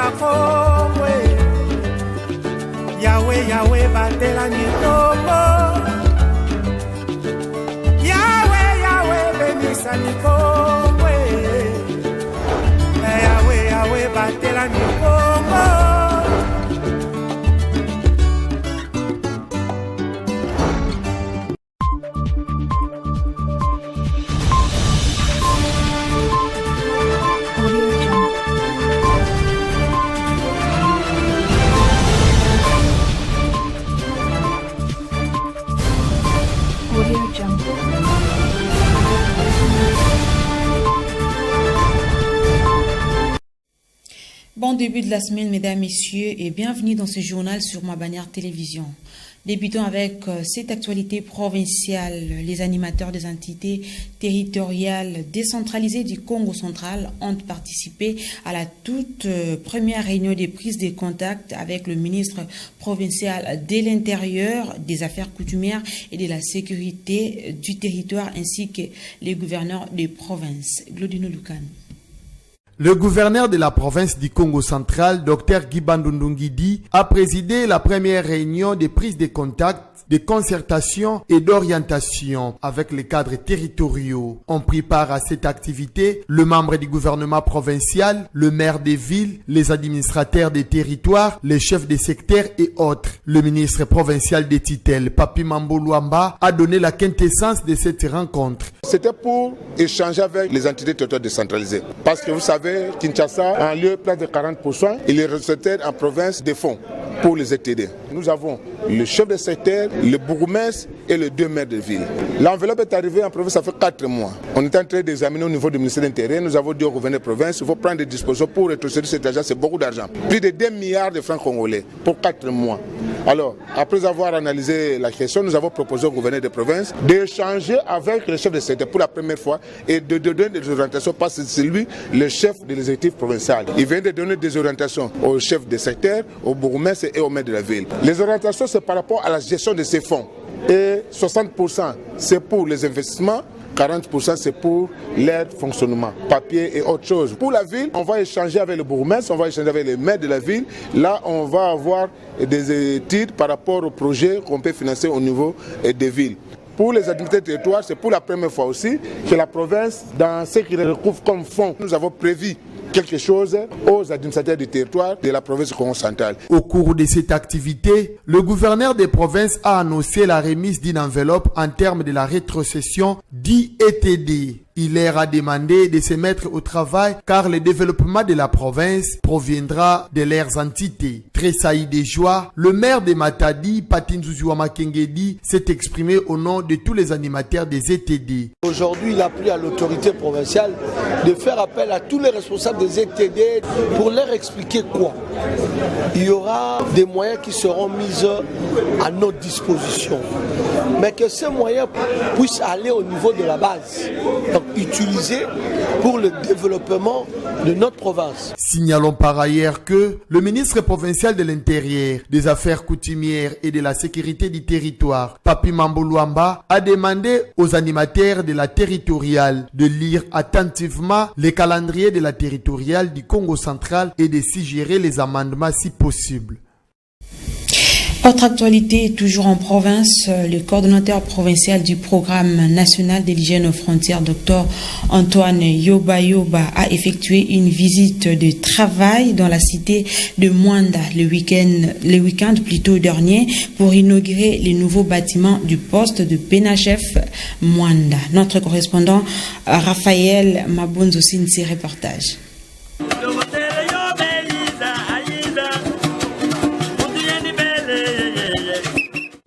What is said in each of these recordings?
pesa komwe Yahweh Yahweh batela nikombo Yahweh Yahweh benisa nikombo Yahweh Yahweh batela nikombo Bon début de la semaine, mesdames, messieurs, et bienvenue dans ce journal sur ma bannière télévision. Débutons avec cette actualité provinciale. Les animateurs des entités territoriales décentralisées du Congo central ont participé à la toute première réunion des prises de contact avec le ministre provincial de l'Intérieur, des Affaires coutumières et de la sécurité du territoire, ainsi que les gouverneurs des provinces. Glodino Lukan. Le gouverneur de la province du Congo central, Dr Guy Bandundungidi, a présidé la première réunion de prise de contact, de concertation et d'orientation avec les cadres territoriaux. On prit part à cette activité le membre du gouvernement provincial, le maire des villes, les administrateurs des territoires, les chefs des secteurs et autres. Le ministre provincial des Titels, Papi Mambo Luamba, a donné la quintessence de cette rencontre. C'était pour échanger avec les entités territoriales décentralisées. Parce que vous savez, Kinshasa a un lieu place de 40%, et les receveurs en province des fonds pour les aider. Nous avons le chef de secteur, le bourgmestre et les 2 maires de ville. L'enveloppe est arrivée en province, ça fait 4 mois. On est en train d'examiner au niveau du ministère de l'Intérieur. Nous avons dit au gouverneur de province, il faut prendre des dispositions pour rétrocéder cet argent. C'est beaucoup d'argent. Plus de 2 milliards de francs congolais pour 4 mois. Alors, après avoir analysé la question, nous avons proposé au gouverneur de province d'échanger avec le chef de secteur pour la première fois et de donner des orientations parce que c'est lui le chef de l'exécutif provincial. Il vient de donner des orientations au chef de secteur, au bourgmestre et au maire de la ville. Les orientations, c'est par rapport à la gestion de ces fonds. Et 60%, c'est pour les investissements. 40% c'est pour leur fonctionnement, papier et autre chose. Pour la ville, on va échanger avec le bourgmestre, on va échanger avec les maires de la ville. Là, on va avoir des études par rapport au projet qu'on peut financer au niveau des villes. Pour les administrateurs de territoire, c'est pour la première fois aussi que la province, dans ce qu'il recouvre comme fonds, nous avons prévu quelque chose aux administrateurs du territoire de la province du Congo central. Au cours de cette activité, le gouverneur des provinces a annoncé la remise d'une enveloppe en termes de la rétrocession d'IETD. Il leur a demandé de se mettre au travail car le développement de la province proviendra de leurs entités. Très sailli de joie, le maire de Matadi, Patinzouzoua Makengedi, s'est exprimé au nom de tous les animateurs des ETD. Aujourd'hui, il a pris à l'autorité provinciale de faire appel à tous les responsables des ETD pour leur expliquer quoi. Il y aura des moyens qui seront mis à notre disposition, mais que ces moyens puissent aller au niveau de la base. Donc, utilisé pour le développement de notre province. Signalons par ailleurs que le ministre provincial de l'Intérieur, des Affaires coutumières et de la sécurité du territoire, Papi Mambo Luamba, a demandé aux animateurs de la territoriale de lire attentivement les calendriers de la territoriale du Congo central et de suggérer les amendements si possible. Autre actualité, toujours en province, le coordonnateur provincial du programme national de l'hygiène aux frontières, Dr Antoine Yoba Yoba, a effectué une visite de travail dans la cité de Mwanda le week-end plutôt dernier pour inaugurer les nouveaux bâtiments du poste de Pénachef Mwanda. Notre correspondant Raphaël Mabonzo signe ses reportages.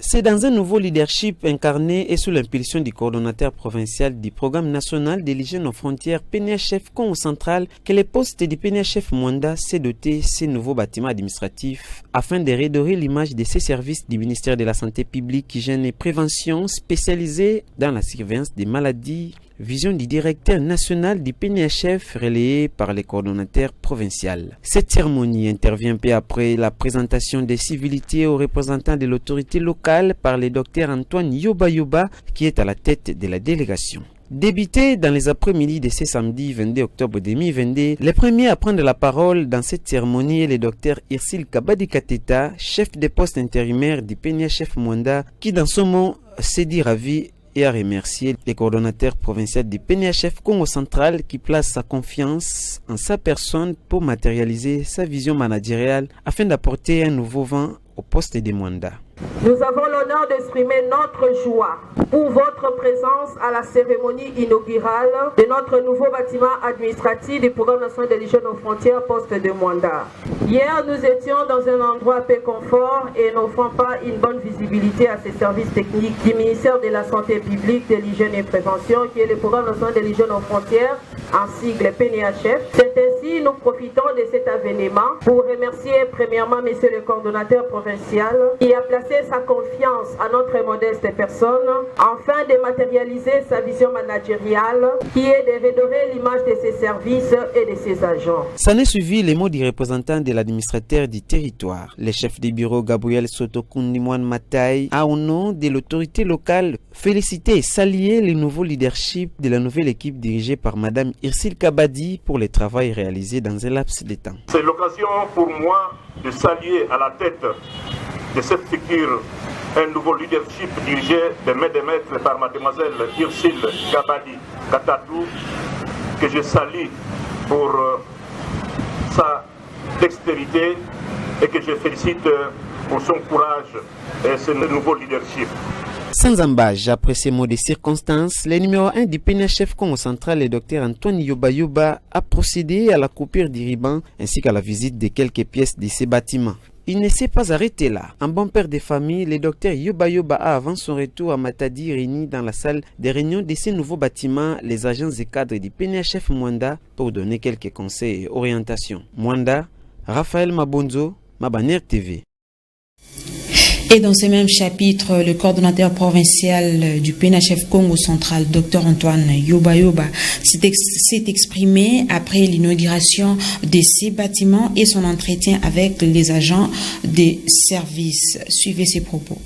C'est dans un nouveau leadership incarné et sous l'impulsion du coordonnateur provincial du programme national de l'hygiène aux frontières PNHF Congo central que le poste du PNHF Mwanda s'est doté ces nouveaux bâtiments administratifs afin de redorer l'image de ces services du ministère de la Santé publique, Hygiène et Prévention spécialisés dans la surveillance des maladies. Vision du directeur national du PNHF relayée par le coordonnateur provincial. Cette cérémonie intervient peu après la présentation des civilités aux représentants de l'autorité locale par le docteur Antoine Yoba Yoba qui est à la tête de la délégation. Débuté dans les après-midi de ce samedi 22 octobre 2022, les premiers à prendre la parole dans cette cérémonie est le docteur Irsil Kabadi Kateta, chef de poste intérimaire du PNHF Mwanda, qui dans ce mot s'est dit ravi et a remercié le coordonnateur provincial du PNHF Congo Central qui place sa confiance en sa personne pour matérialiser sa vision managériale afin d'apporter un nouveau vent au poste de Mwanda. Nous avons l'honneur d'exprimer notre joie pour votre présence à la cérémonie inaugurale de notre nouveau bâtiment administratif du Programme national de l'hygiène aux frontières poste de Mwanda. Hier, nous étions dans un endroit peu confort et n'offrant pas une bonne visibilité à ces services techniques du ministère de la Santé publique, de l'hygiène et prévention, qui est le Programme national de l'hygiène aux frontières, en sigle PNHF. C'est ainsi, nous profitons de cet événement pour remercier premièrement Monsieur le coordonnateur provincial qui a placé sa confiance à notre modeste personne afin de matérialiser sa vision managériale qui est de redorer l'image de ses services et de ses agents. Ça n'est suivi les mots du représentant de l'administrateur du territoire. Le chef du bureau Gabriel Sotokundimwan Matai a au nom de l'autorité locale félicité et salué le nouveau leadership de la nouvelle équipe dirigée par Madame Irsil Kabadi pour le travail réalisé dans un laps de temps. C'est l'occasion pour moi de saluer à la tête de cette figure un nouveau leadership dirigé de main de maître par mademoiselle Irsil Kabadi Katatou, que je salue pour sa dextérité et que je félicite pour son courage et ce nouveau leadership. Sans embâche, après ces mots de circonstance, le numéro 1 du PNHF Congo Central, le docteur Antoine Yoba, a procédé à la coupure du ruban ainsi qu'à la visite de quelques pièces de ces bâtiments. Il ne s'est pas arrêté là. En bon père de famille, le docteur Yoba a, avant son retour à Matadi, réuni dans la salle de réunion de ces nouveaux bâtiments les agents et cadres du PNHF Mwanda pour donner quelques conseils et orientations. Mwanda, Raphaël Mabonzo, Mabanère TV. Et dans ce même chapitre, le coordonnateur provincial du PNHF Congo Central, Dr Antoine Yoba, s'est exprimé après l'inauguration de ces bâtiments et son entretien avec les agents des services. Suivez ses propos.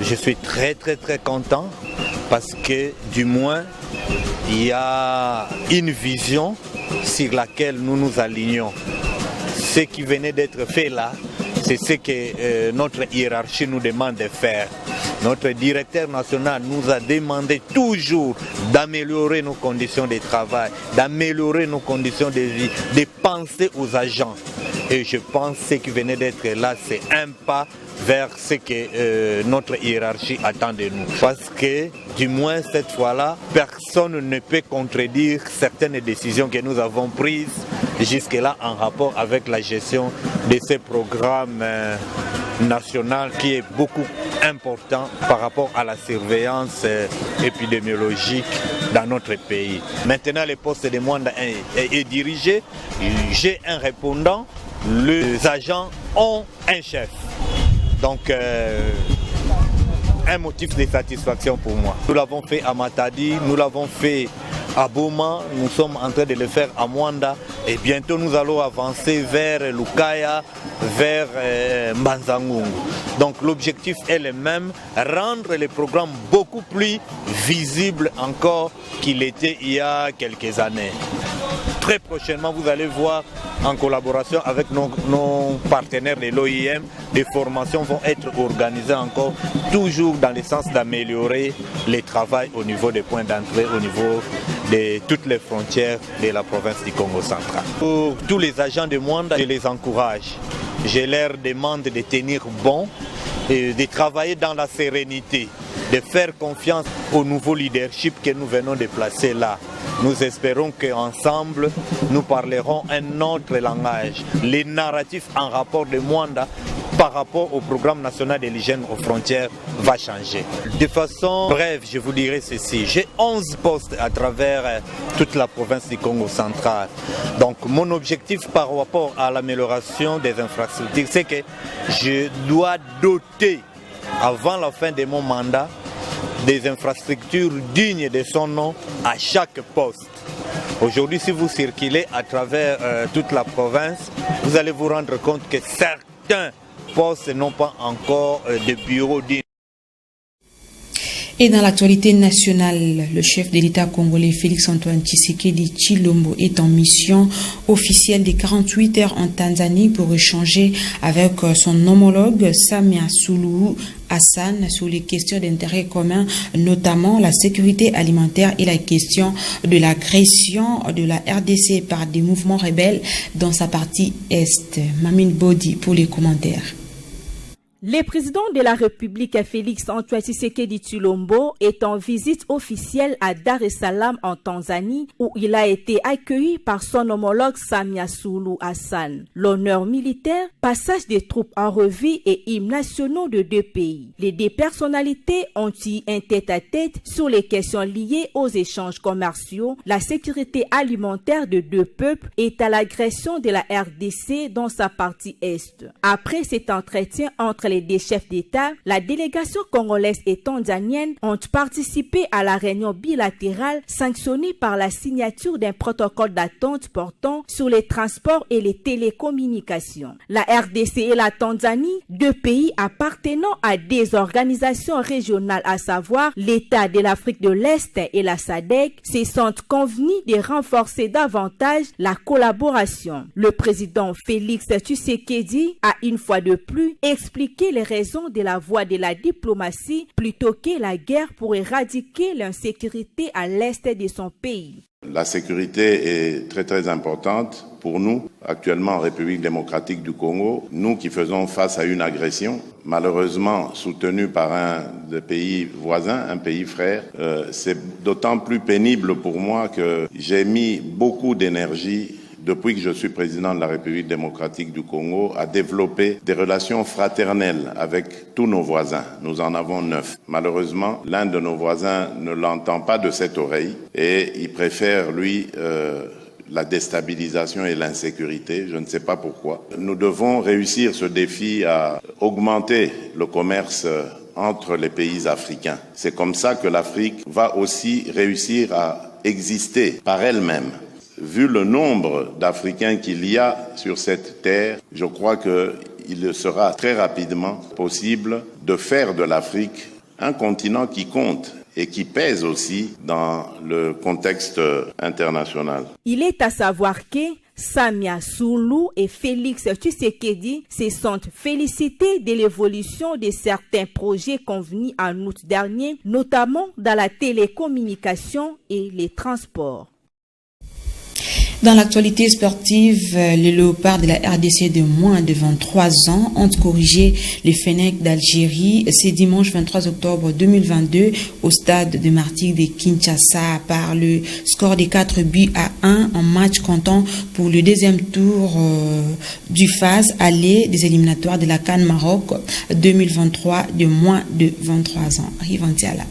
Je suis très content parce que du moins il y a une vision sur laquelle nous nous alignons. Ce qui venait d'être fait là, c'est ce que notre hiérarchie nous demande de faire. Notre directeur national nous a demandé toujours d'améliorer nos conditions de travail, d'améliorer nos conditions de vie, de penser aux agents. Et je pense que ce qui venait d'être là, c'est un pas vers ce que notre hiérarchie attend de nous. Parce que, du moins cette fois-là, personne ne peut contredire certaines décisions que nous avons prises jusque-là en rapport avec la gestion de ce programme national qui est beaucoup important par rapport à la surveillance épidémiologique dans notre pays. Maintenant, le poste de Mwanda est dirigé, j'ai un répondant, les agents ont un chef. Donc, un motif de satisfaction pour moi. Nous l'avons fait à Matadi, nous l'avons fait à Boma, nous sommes en train de le faire à Mwanda et bientôt nous allons avancer vers Lukaya, vers Mbanzangungu. Donc l'objectif est le même, rendre le programme beaucoup plus visible encore qu'il était il y a quelques années. Très prochainement, vous allez voir, en collaboration avec nos partenaires de l'OIM, des formations vont être organisées encore, toujours dans le sens d'améliorer le travail au niveau des points d'entrée, au niveau de toutes les frontières de la province du Congo central. Pour tous les agents de Mwanda, je les encourage. Je leur demande de tenir bon et de travailler dans la sérénité, de faire confiance au nouveau leadership que nous venons de placer là. Nous espérons qu'ensemble, nous parlerons un autre langage. Les narratifs en rapport de Mwanda par rapport au programme national de l'hygiène aux frontières va changer. De façon brève, je vous dirai ceci. J'ai 11 postes à travers toute la province du Congo central. Donc mon objectif par rapport à l'amélioration des infrastructures, c'est que je dois doter, avant la fin de mon mandat, des infrastructures dignes de son nom à chaque poste. Aujourd'hui, si vous circulez à travers toute la province, vous allez vous rendre compte que certains postes n'ont pas encore de bureaux dignes. Et dans l'actualité nationale, le chef de l'État congolais Félix-Antoine Tshisekedi Tshilombo est en mission officielle de 48 heures en Tanzanie pour échanger avec son homologue Samia Suluhu Hassan sur les questions d'intérêt commun, notamment la sécurité alimentaire et la question de l'agression de la RDC par des mouvements rebelles dans sa partie Est. Mamine Bodi pour les commentaires. Le président de la République, Félix-Antoine Tshisekedi Tshilombo, est en visite officielle à Dar es Salaam en Tanzanie, où il a été accueilli par son homologue Samia Suluhu Hassan. L'honneur militaire, passage des troupes en revue et hymnes nationaux de deux pays. Les deux personnalités ont eu un tête-à-tête sur les questions liées aux échanges commerciaux, la sécurité alimentaire de deux peuples et à l'agression de la RDC dans sa partie Est. Après cet entretien entre les deux chefs d'État, la délégation congolaise et tanzanienne ont participé à la réunion bilatérale sanctionnée par la signature d'un protocole d'attente portant sur les transports et les télécommunications. La RDC et la Tanzanie, deux pays appartenant à des organisations régionales, à savoir l'État de l'Afrique de l'Est et la SADC, se sont convenus de renforcer davantage la collaboration. Le président Félix Tshisekedi a une fois de plus expliqué les raisons de la voie de la diplomatie plutôt que la guerre pour éradiquer l'insécurité à l'est de son pays. La sécurité est très importante pour nous, actuellement en République démocratique du Congo, nous qui faisons face à une agression, malheureusement soutenue par un des pays voisins, un pays frère. C'est d'autant plus pénible pour moi que j'ai mis beaucoup d'énergie depuis que je suis président de la République démocratique du Congo, à développer des relations fraternelles avec tous nos voisins. Nous en avons 9. Malheureusement, l'un de nos voisins ne l'entend pas de cette oreille et il préfère, lui, la déstabilisation et l'insécurité. Je ne sais pas pourquoi. Nous devons réussir ce défi à augmenter le commerce entre les pays africains. C'est comme ça que l'Afrique va aussi réussir à exister par elle-même. Vu le nombre d'Africains qu'il y a sur cette terre, je crois qu'il sera très rapidement possible de faire de l'Afrique un continent qui compte et qui pèse aussi dans le contexte international. Il est à savoir que Samia Suluhu et Félix Tshisekedi se sont félicités de l'évolution de certains projets convenus en août dernier, notamment dans la télécommunication et les transports. Dans l'actualité sportive, les léopards de la RDC de moins de 23 ans ont corrigé les Fennecs d'Algérie ce dimanche 23 octobre 2022 au stade de Martyrs de Kinshasa par le score de 4-1 en match comptant pour le deuxième tour du phase aller des éliminatoires de la CAN Maroc 2023 de moins de 23 ans. Rivantiala.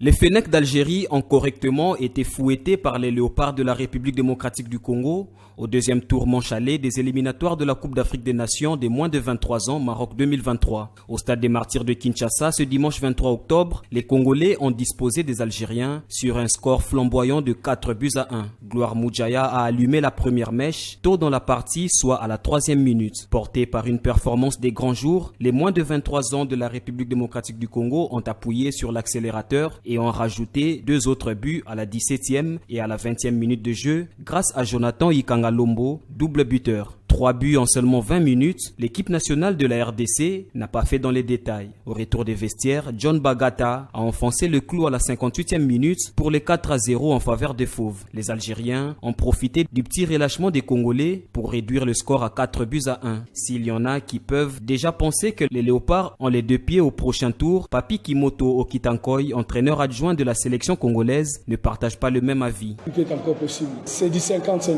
Les Fennecs d'Algérie ont correctement été fouettés par les léopards de la République démocratique du Congo au deuxième tour manche aller des éliminatoires de la Coupe d'Afrique des Nations des moins de 23 ans Maroc 2023. Au stade des Martyrs de Kinshasa, ce dimanche 23 octobre, les Congolais ont disposé des Algériens sur un score flamboyant de 4-1. Gloire Moudjaya a allumé la première mèche tôt dans la partie, soit à la 3e minute. Portés par une performance des grands jours, les moins de 23 ans de la République démocratique du Congo ont appuyé sur l'accélérateur et ont rajouté 2 autres buts à la 17e et à la 20e minute de jeu grâce à Jonathan Ikangalombo, double buteur. 3 buts en seulement 20 minutes, l'équipe nationale de la RDC n'a pas fait dans les détails. Au retour des vestiaires, John Bagata a enfoncé le clou à la 58e minute pour les 4-0 en faveur des Fauves. Les Algériens ont profité du petit relâchement des Congolais pour réduire le score à 4-1. S'il y en a qui peuvent déjà penser que les Léopards ont les 2 pieds au prochain tour, Papi Kimoto Okitankoy, entraîneur adjoint de la sélection congolaise, ne partage pas le même avis. Tout est encore possible. C'est du 50-50.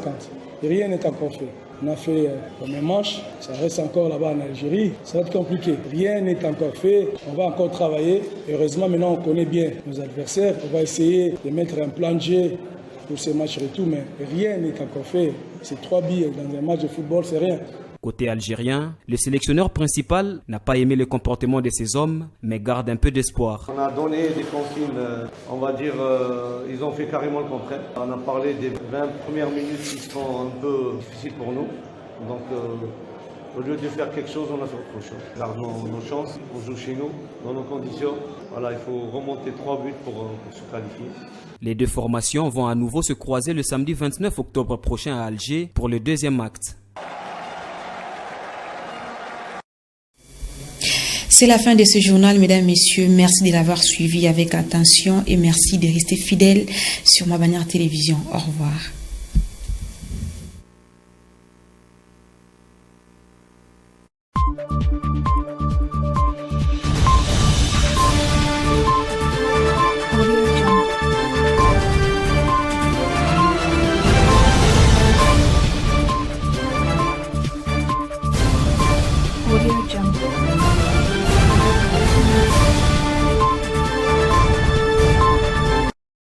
Rien n'est encore fait. On a fait le même manche, ça reste encore là-bas en Algérie, ça va être compliqué. Rien n'est encore fait, on va encore travailler. Heureusement, maintenant on connaît bien nos adversaires, on va essayer de mettre un plan de jeu pour ces matchs retour, mais rien n'est encore fait. C'est 3 billes dans un match de football, c'est rien. Côté algérien, le sélectionneur principal n'a pas aimé le comportement de ses hommes, mais garde un peu d'espoir. On a donné des consignes, on va dire, ils ont fait carrément le contraire. On a parlé des 20 premières minutes qui sont un peu difficiles pour nous. Donc Au lieu de faire quelque chose, on a fait autre chose. Gardons nos chances, on joue chez nous, dans nos conditions. Voilà, il faut remonter 3 buts pour se qualifier. Les deux formations vont à nouveau se croiser le samedi 29 octobre prochain à Alger pour le deuxième acte. C'est la fin de ce journal, mesdames, messieurs. Merci de l'avoir suivi avec attention et merci de rester fidèles sur Ma Bannière Télévision. Au revoir.